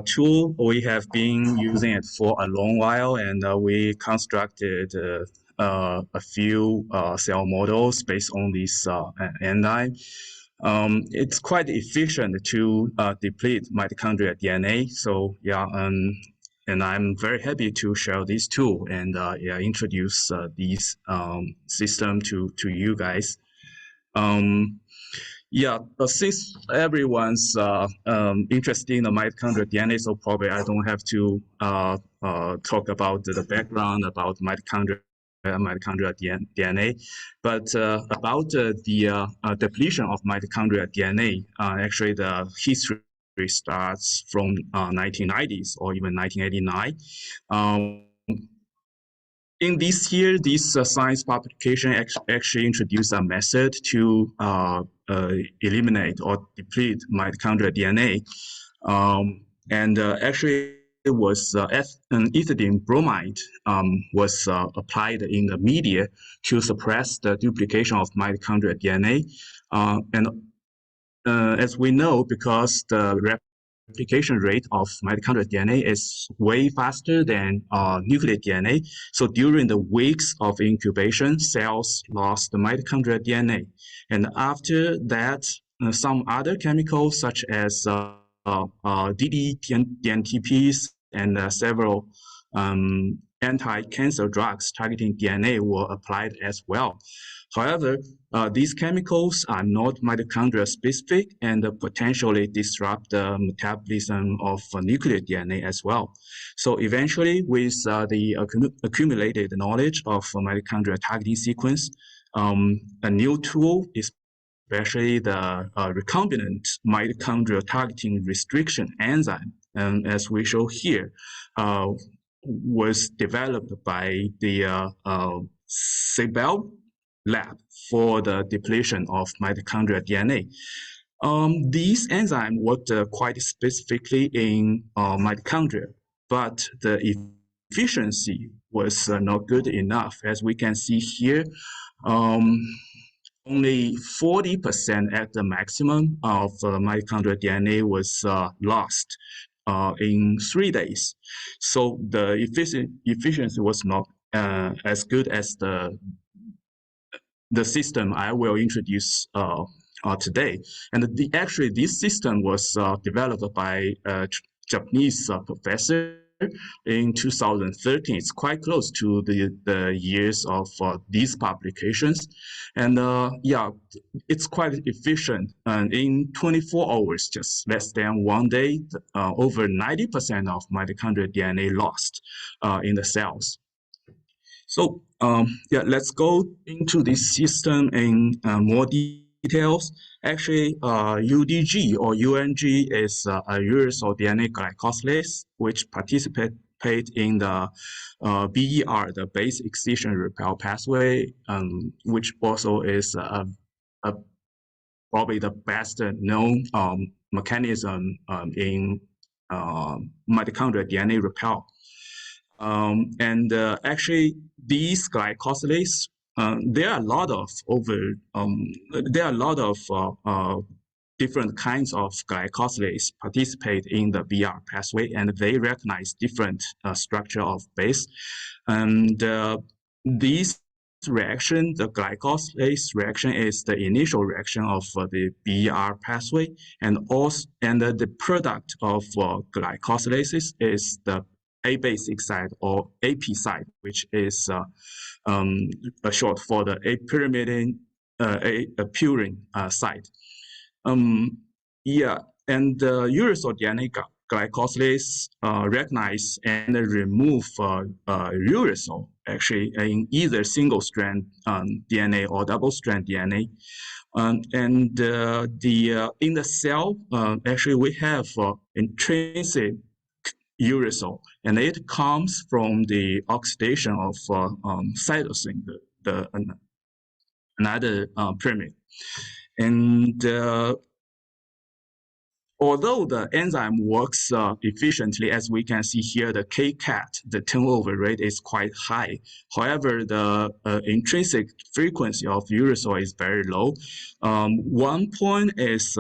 tool, we have been using it for a long while, and we constructed a few cell models based on this enzyme. It's quite efficient to deplete mitochondrial DNA. So yeah, and I'm very happy to share this tool and yeah, introduce this system to you guys. Yeah, since everyone's interested in the mitochondrial DNA, so probably I don't have to talk about the background about mitochondrial DNA, but about the depletion of mitochondrial DNA, actually the history starts from 1990s or even 1989. In this year, this science publication actually introduced a method to eliminate or deplete mitochondrial DNA. And actually, it was ethylene bromide was applied in the media to suppress the duplication of mitochondrial DNA. And as we know, because the replication rate of mitochondrial DNA is way faster than nuclear DNA. So during the weeks of incubation, cells lost the mitochondrial DNA. And after that, some other chemicals such as DNTPs and several anti-cancer drugs targeting DNA were applied as well. However, these chemicals are not mitochondria specific and potentially disrupt the metabolism of nuclear DNA as well. So eventually, with the accumulated knowledge of mitochondria targeting sequence, a new tool, especially the recombinant mitochondrial targeting restriction enzyme, as we show here, was developed by the Cybele lab for the depletion of mitochondrial DNA. These enzymes worked quite specifically in mitochondria, but the efficiency was not good enough. As we can see here, only 40% at the maximum of mitochondrial DNA was lost in 3 days. So the efficiency was not as good as the system I will introduce today. And actually, this system was developed by a Japanese professor in 2013. It's quite close to the years of these publications. And yeah, it's quite efficient. And in 24 hours, just less than 1 day, over 90% of mitochondrial DNA lost in the cells. So yeah, let's go into this system in more details. Actually, UDG or UNG is a uracil DNA glycosylase, which participate in the BER, the base excision repel pathway, which also is probably the best known mechanism in mitochondrial DNA repel. And actually, these glycosylase, there are a lot of different kinds of glycosylase participate in the BR pathway, and they recognize different structure of base. And these reaction, the glycosylase reaction, is the initial reaction of the BR pathway, and the product of glycosylases is the A-basic site or AP site, which is short for the apyrimidine purine site. Yeah, and the uracil DNA glycosylase recognize and remove uracil actually in either single-strand DNA or double-strand DNA. And in the cell, actually we have intrinsic uracil, and it comes from the oxidation of cytosine, another pyrimid. And Although the enzyme works efficiently, as we can see here, the Kcat, the turnover rate is quite high. However, the intrinsic frequency of uracil is very low. One point is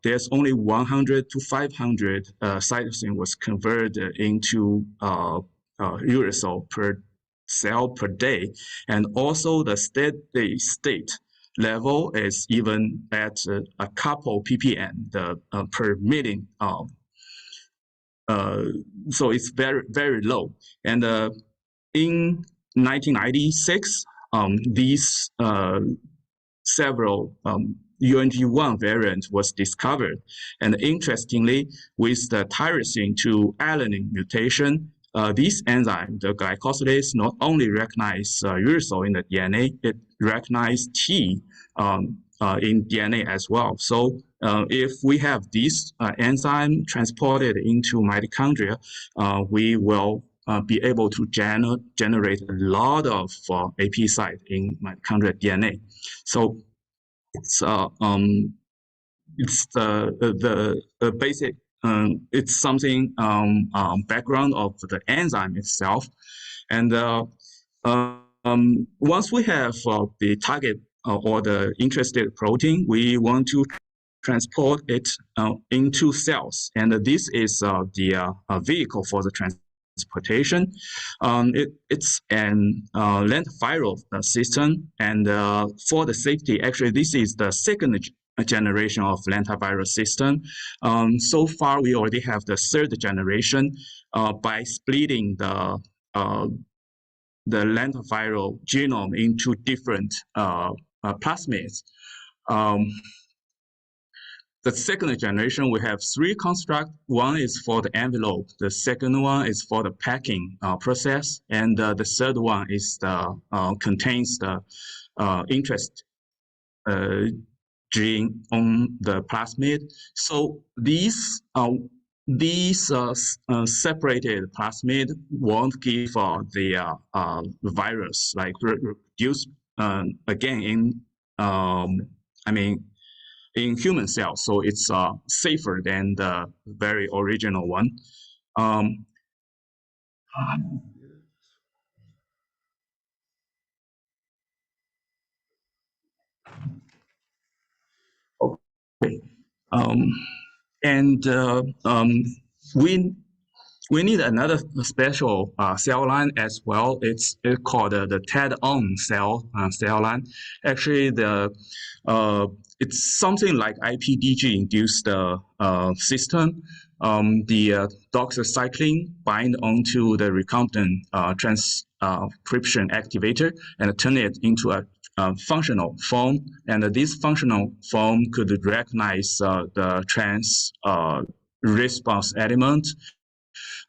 there's only 100 to 500 cytosine was converted into uracil per cell per day, and also the steady state level is even at a couple ppm per million. So it's very low. And in 1996, these several UNG1 variant was discovered. And interestingly, with the tyrosine to alanine mutation, this enzyme, the glycosylase, not only recognize uracil in the DNA, it recognizes T in DNA as well. So if we have this enzyme transported into mitochondria, we will be able to generate a lot of AP site in mitochondrial DNA. So it's the basic it's something background of the enzyme itself, and once we have the target or the interested protein, we want to transport it into cells, and this is the vehicle for the transportation. It's an lentiviral system, and for the safety, actually, this is the second generation of lentiviral system. So far, we already have the third generation by splitting the lentiviral genome into different plasmids. The second generation, we have three constructs. One is for the envelope. The second one is for the packing process. And the third one is the contains the interest gene on the plasmid. So these separated plasmid won't give the virus, like reduce again in in human cells, so it's safer than the very original one. Okay. And we need another special cell line as well. It's called the TED-on cell line. Actually, it's something like IPDG-induced system. The doxycycline bind onto the recombinant transcription activator and turn it into a functional form, and this functional form could recognize the trans response element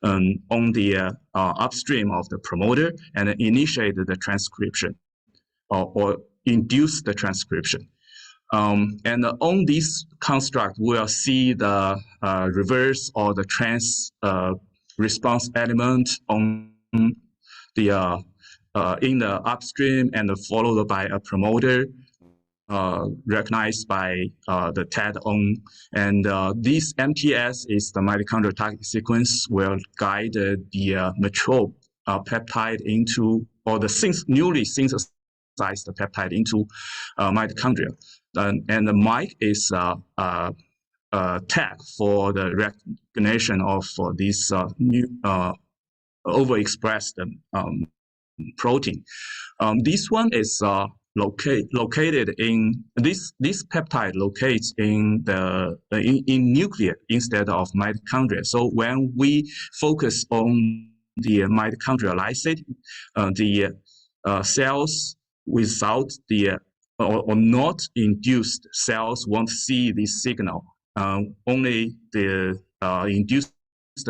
on the upstream of the promoter and initiate the transcription or induce the transcription. And on this construct, we'll see the reverse or the trans response element on the in the upstream and followed by a promoter recognized by the TED-on. And this MTS is the mitochondrial target sequence will guide the mature peptide into, or the newly synthesized peptide into mitochondria. And the mic is a tag for the recognition of this new overexpressed protein. This one is located in this peptide locates in the in nucleus instead of mitochondria. So when we focus on the mitochondrial lysate, the cells without the or not induced cells won't see this signal. Only the induced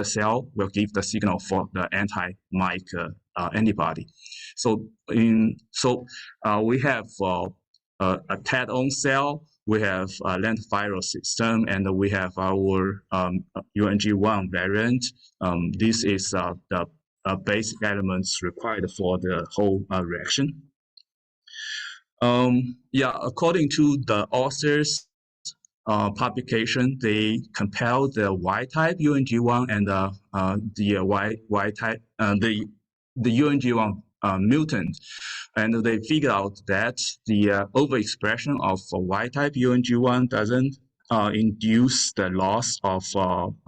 cell will give the signal for the anti-mic antibody. So we have a TED-on cell, we have a lentiviral system, and we have our UNG1 variant. This is the basic elements required for the whole reaction. According to the authors, publication, they compare the Y-type UNG1 and the Y-type the UNG1 mutant, and they figured out that the overexpression of Y-type UNG1 doesn't induce the loss of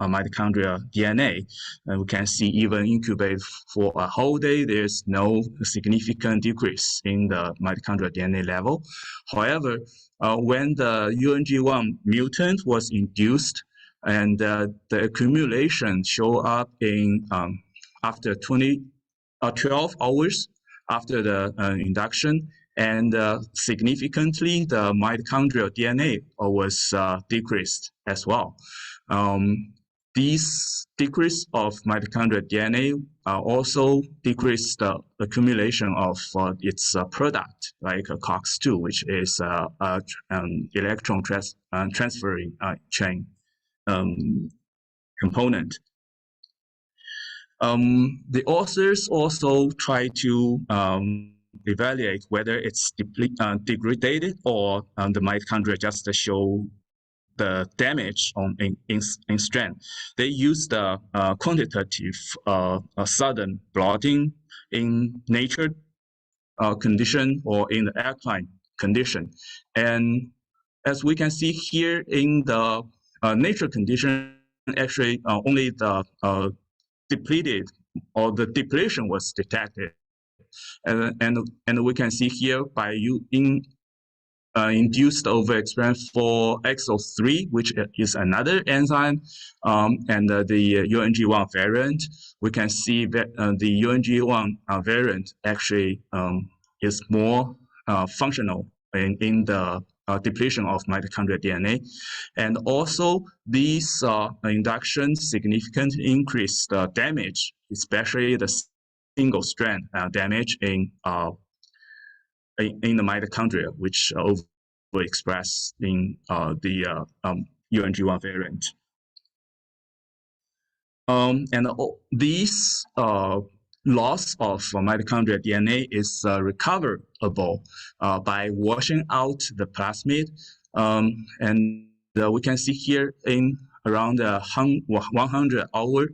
mitochondrial DNA. And we can see even incubate for a whole day, there's no significant decrease in the mitochondrial DNA level. However, when the UNG1 mutant was induced, and the accumulation show up in after 12 hours after the induction, and significantly the mitochondrial DNA was decreased as well. This decrease of mitochondrial DNA also decreased the accumulation of its product, like COX-2, which is electron transferring chain component. The authors also try to evaluate whether it's degraded or the mitochondria just show the damage in strength. They use the quantitative sudden blotting in nature condition or in the alkaline condition. And as we can see here in the nature condition, actually only the depleted or the depletion was detected. And we can see here by induced overexpression for XO3, which is another enzyme, and the UNG1 variant, we can see that the UNG1 variant actually is more functional in the depletion of mitochondrial DNA. And also, these inductions significantly increase the damage, especially the single strand damage in the mitochondria, which overexpress in the UNG1 variant. And this loss of mitochondrial DNA is recoverable by washing out the plasmid. And we can see here in around 100 hours,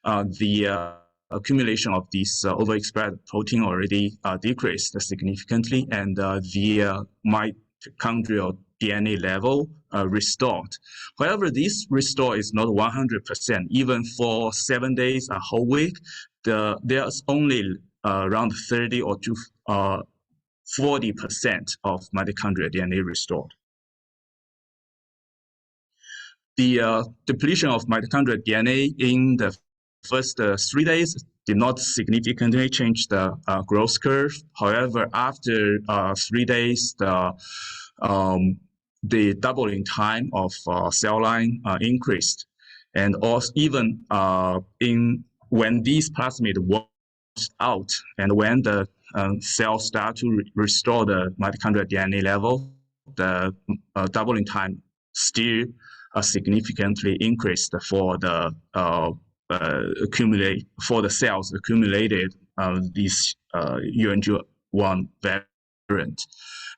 the accumulation of this overexpressed protein already decreased significantly, and the mitochondrial DNA level restored. However, this restore is not 100%. Even for 7 days, a whole week, there's only around 30 or 40% of mitochondrial DNA restored. The depletion of mitochondrial DNA in the first 3 days did not significantly change the growth curve. However, after 3 days, the doubling time of cell line increased, and also even when these plasmid washed out, and when the cells start to restore the mitochondrial DNA level, the doubling time still significantly increased for the for the cells accumulated this UNG1 variant.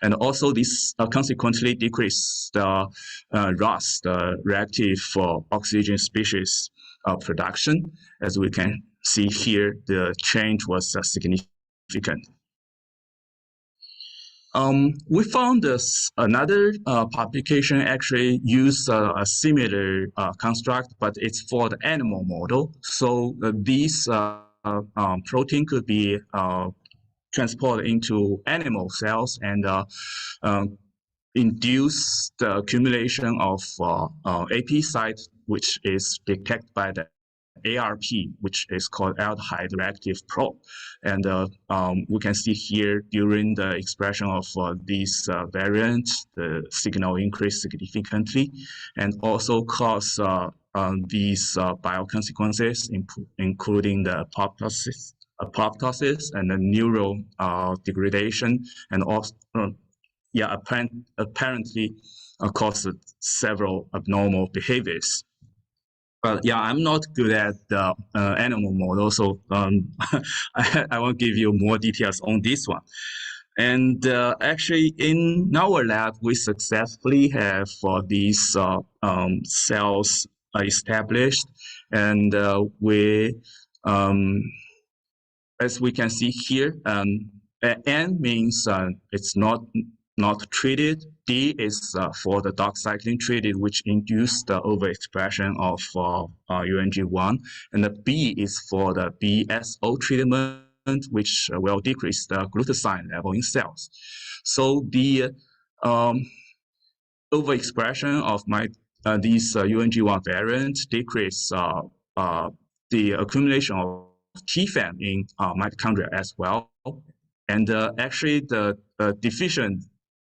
And also this consequently decreased the ROS, the reactive oxygen species production. As we can see here, the change was significant. We found another publication actually used a similar construct, but it's for the animal model. So this protein could be transported into animal cells and induce the accumulation of AP site, which is detected by the ARP, which is called aldehyde reactive probe. And we can see here during the expression of these variants, the signal increased significantly, and also cause these bioconsequences, including the apoptosis and the neural degradation, and also apparently caused several abnormal behaviors. But yeah, I'm not good at the animal model, so I won't give you more details on this one. And actually, in our lab, we successfully have these cells established, and as we can see here, N means it's not treated. D is for the doxycycline treated, which induced the overexpression of UNG1, and the B is for the BSO treatment, which will decrease the glutathione level in cells. So the overexpression of these UNG1 variants decrease the accumulation of TFAM in mitochondria as well. And actually, the deficient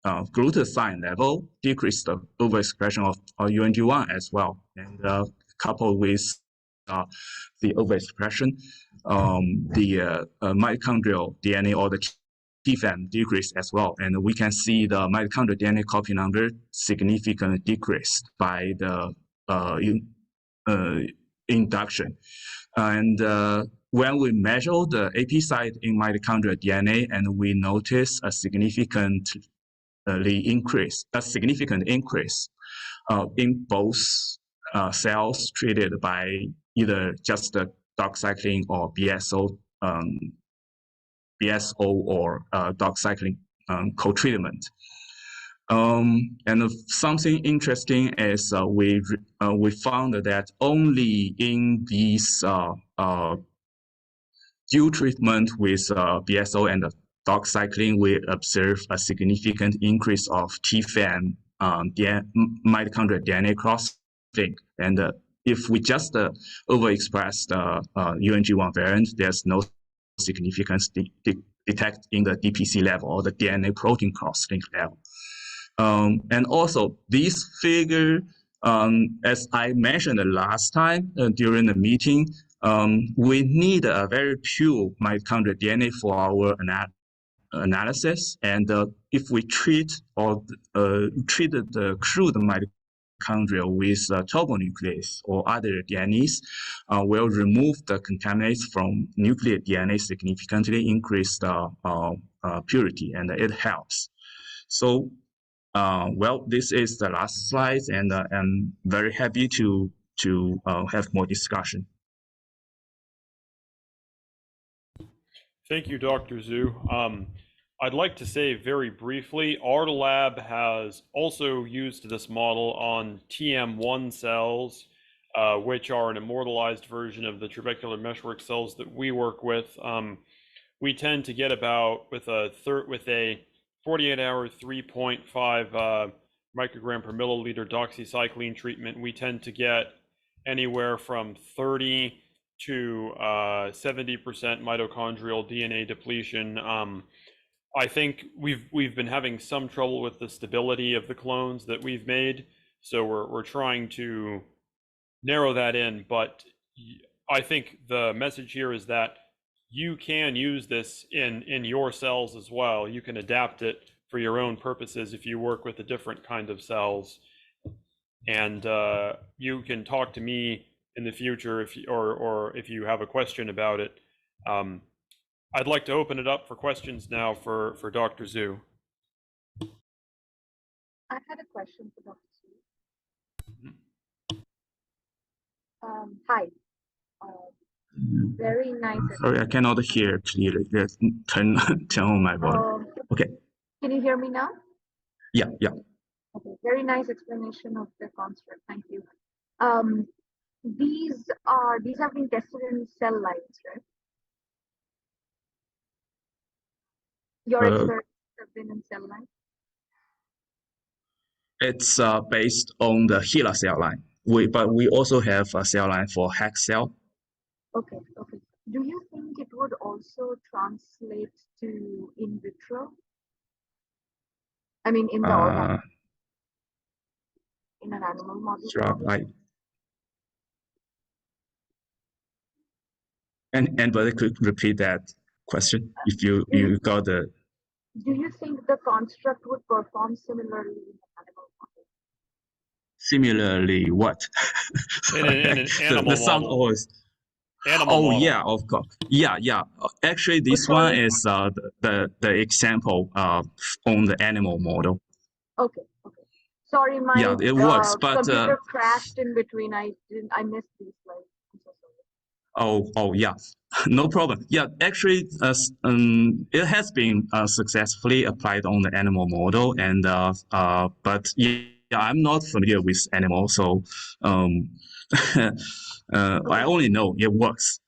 glutathione level decreased the overexpression of UNG1 as well. And coupled with the overexpression, the mitochondrial DNA or the TFAM decreased as well. And we can see the mitochondrial DNA copy number significantly decreased by the induction. And when we measure the AP site in mitochondrial DNA, and we notice a significant increase in both cells treated by either just the doxycycline or BSO or doxycycline co-treatment. And something interesting is we found that only in these dual treatment with BSO and doxycycline, we observe a significant increase of TFAM mitochondrial DNA cross-link. And if we just overexpress the UNG1 variant, there's no significance detected in the DPC level or the DNA protein cross-link level. And also, this figure, as I mentioned last time during the meeting, we need a very pure mitochondrial DNA for our analysis. And if we treat the crude mitochondria with turbonuclease or other DNAs, will remove the contaminants from nuclear DNA, significantly increase the purity, and it helps. So, well, this is the last slide, and I'm very happy to have more discussion. Thank you, Dr. Zhu. I'd like to say very briefly, our lab has also used this model on TM1 cells, which are an immortalized version of the trabecular meshwork cells that we work with. We tend to get about, with a 48-hour 3.5 microgram per milliliter doxycycline treatment, we tend to get anywhere from 30 to 70% mitochondrial DNA depletion. I think we've been having some trouble with the stability of the clones that we've made, so we're trying to narrow that in. But I think the message here is that you can use this in your cells as well. You can adapt it for your own purposes if you work with a different kind of cells. And you can talk to me in the future if you have a question about it. I'd like to open it up for questions now for Dr. Zhu. I had a question for Dr. Zhu. Hi. Very nice. Sorry, I cannot hear clearly. Let's turn on my volume. Okay. Can you hear me now? Yeah. Okay. Very nice explanation of the construct. Thank you. These have been tested in cell lines, right? Your experiments have been in cell lines? It's based on the HeLa cell line. But we also have a cell line for HEC cell. Okay. Do you think it would also translate to in vitro? I mean, in the organ, in an animal model. And but I could repeat that question if you got the. Do you think the construct would perform similarly in an animal model? Similarly, what? In an animal the sound model. always. animal Oh model. yeah, of course. Yeah. Actually, Oh, this one sorry. is the example on the animal model. Okay, okay. Sorry, Yeah, my it works, but computer crashed in between. I missed these slides. I'm so sorry. oh yeah, no problem. Yeah, actually, it has been successfully applied on the animal model, and but yeah, I'm not familiar with animals, so um, I Okay, only know it works.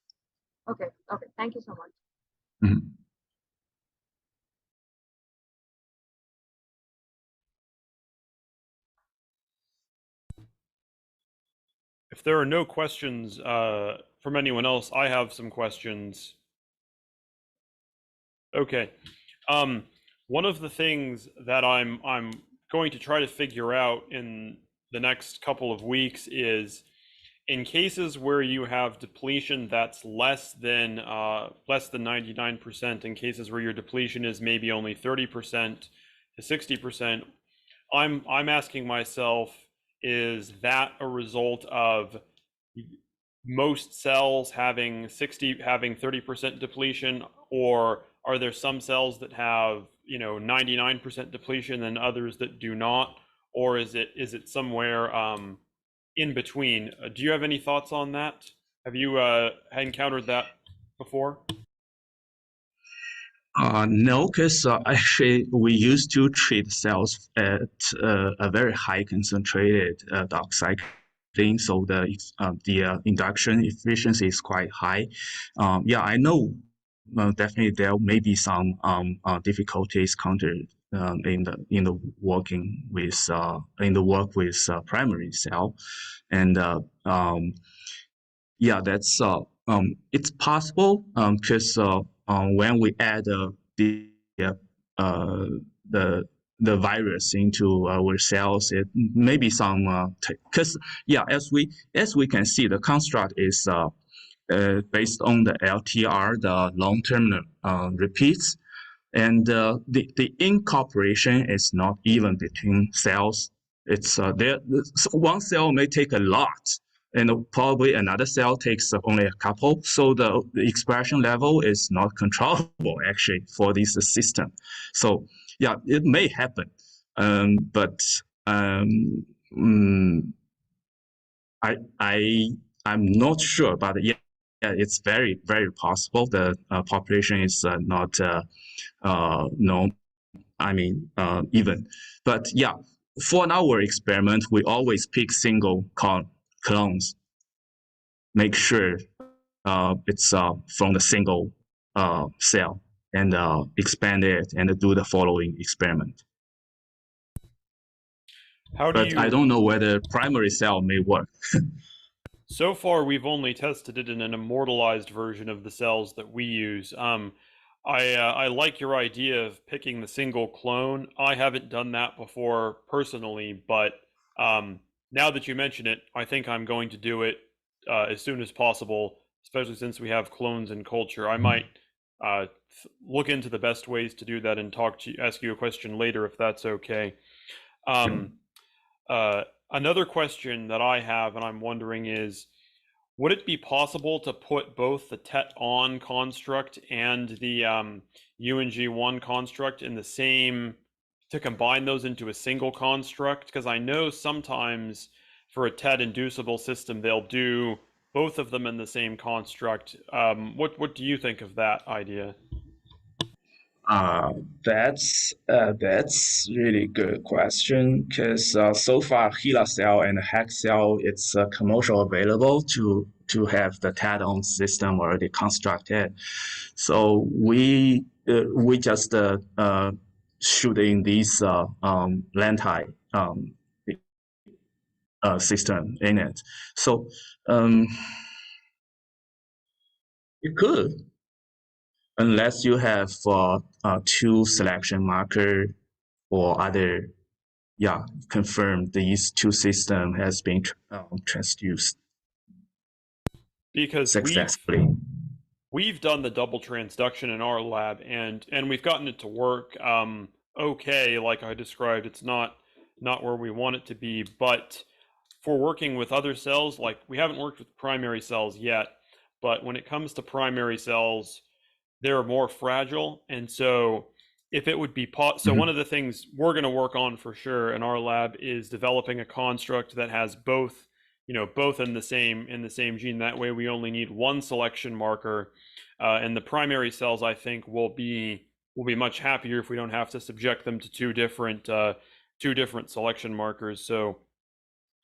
okay, okay. Thank you so much. Mhm. If there are no questions from anyone else, I have some questions. Okay. Um, one of the things that I'm going to try to figure out in the next couple of weeks is in cases where you have depletion that's less than 99%, in cases where your depletion is maybe only 30% to 60%, I'm asking myself, is that a result of most cells having 30% depletion, or are there some cells that have 99% depletion and others that do not, or is it somewhere in between? Do you have any thoughts on that? Have you encountered that before? No, because actually we used to treat cells at a very high concentrated doxycycline, so the induction efficiency is quite high. Yeah, I know. Definitely, there may be some difficulties countered in the working with in the work with primary cell, and yeah, that's it's possible because when we add uh, the the virus into our cells, it maybe some because yeah, as we can see, the construct is based on the LTR, the long term repeats, and the incorporation is not even between cells. It's there. One cell may take a lot, and probably another cell takes only a couple. So the expression level is not controllable actually for this system. So yeah, it may happen, but um, mm, I I'm not sure, but yeah, it's very possible. The population is not no, I mean even, but yeah, for our experiment, we always pick single clones, make sure it's from the single cell, and expand it and do the following experiment. How do But I you don't know whether primary cell may work. So far, we've only tested it in an immortalized version of the cells that we use. I like your idea of picking the single clone. I haven't done that before personally, but now that you mention it, I think I'm going to do it as soon as possible, especially since we have clones in culture. I might look into the best ways to do that and ask you a question later if that's okay. Um, uh, Another question that I have, and I'm wondering, is would it be possible to put both the TET-on construct and the UNG1 construct in the same, to combine those into a single construct? Because I know sometimes for a TET-inducible system, they'll do both of them in the same construct. What do you think of that idea? Uh, that's really good question because so far HeLa cell and Hack cell it's commercial available to have the add-on system already constructed. So we just shoot in this lenti system in it. So um, you could unless you have two selection marker or other yeah confirm these two system has been transduced Because successfully. we've done the double transduction in our lab, and we've gotten it to work okay. Like I described, it's not where we want it to be, but for working with other cells, like we haven't worked with primary cells yet, but when it comes to primary cells, they're more fragile. And so if it would be so one of the things we're going to work on for sure in our lab is developing a construct that has both, both in the same gene. That way we only need one selection marker, and the primary cells, I think, will be much happier if we don't have to subject them to two different selection markers. So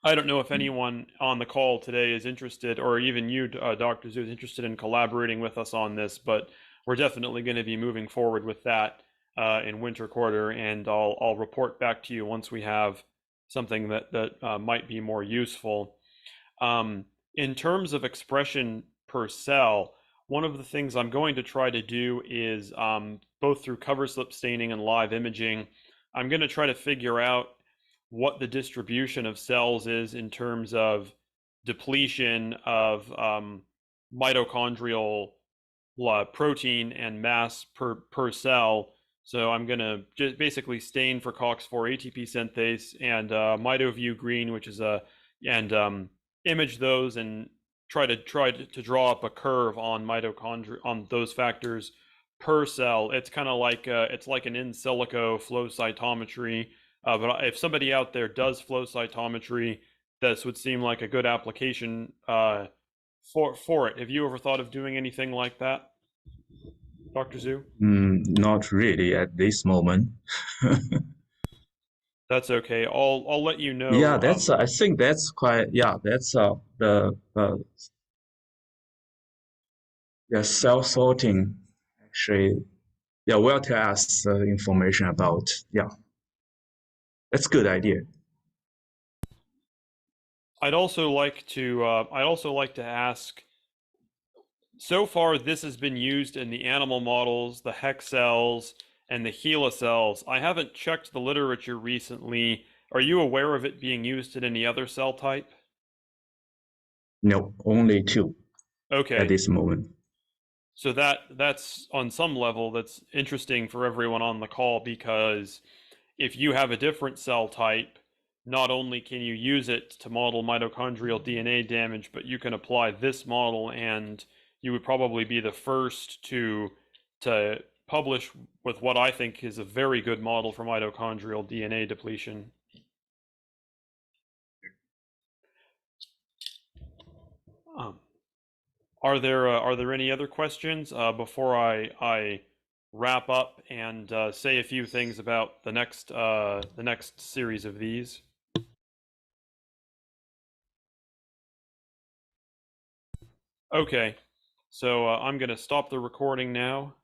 I don't know if anyone on the call today is interested, or even you, Dr. Zhu, is interested in collaborating with us on this, but we're definitely going to be moving forward with that in winter quarter, and I'll report back to you once we have something that might be more useful. In terms of expression per cell, one of the things I'm going to try to do is, both through cover slip staining and live imaging, I'm going to try to figure out what the distribution of cells is in terms of depletion of mitochondrial protein and mass per cell. So I'm going to just basically stain for COX-4 ATP synthase and MitoView green, which is and image those and try to draw up a curve on mitochondria, on those factors per cell. It's kind of like it's like an in silico flow cytometry. But if somebody out there does flow cytometry, this would seem like a good application for it. Have you ever thought of doing anything like that, Dr. Zhu? Not really at this moment. That's okay. I'll let you know. Yeah, that's I think that's quite, yeah, that's the yeah, cell sorting actually, yeah, will tell us information about, yeah, that's a good idea. I'd also like to ask, so far this has been used in the animal models, the HEK cells and the HeLa cells. I haven't checked the literature recently. Are you aware of it being used in any other cell type? No, only two at Okay. this moment. So that's on some level that's interesting for everyone on the call, because if you have a different cell type, not only can you use it to model mitochondrial DNA damage, but you can apply this model, and you would probably be the first to publish with what I think is a very good model for mitochondrial DNA depletion. Are there any other questions before I wrap up and say a few things about the next series of these? Okay, so I'm going to stop the recording now.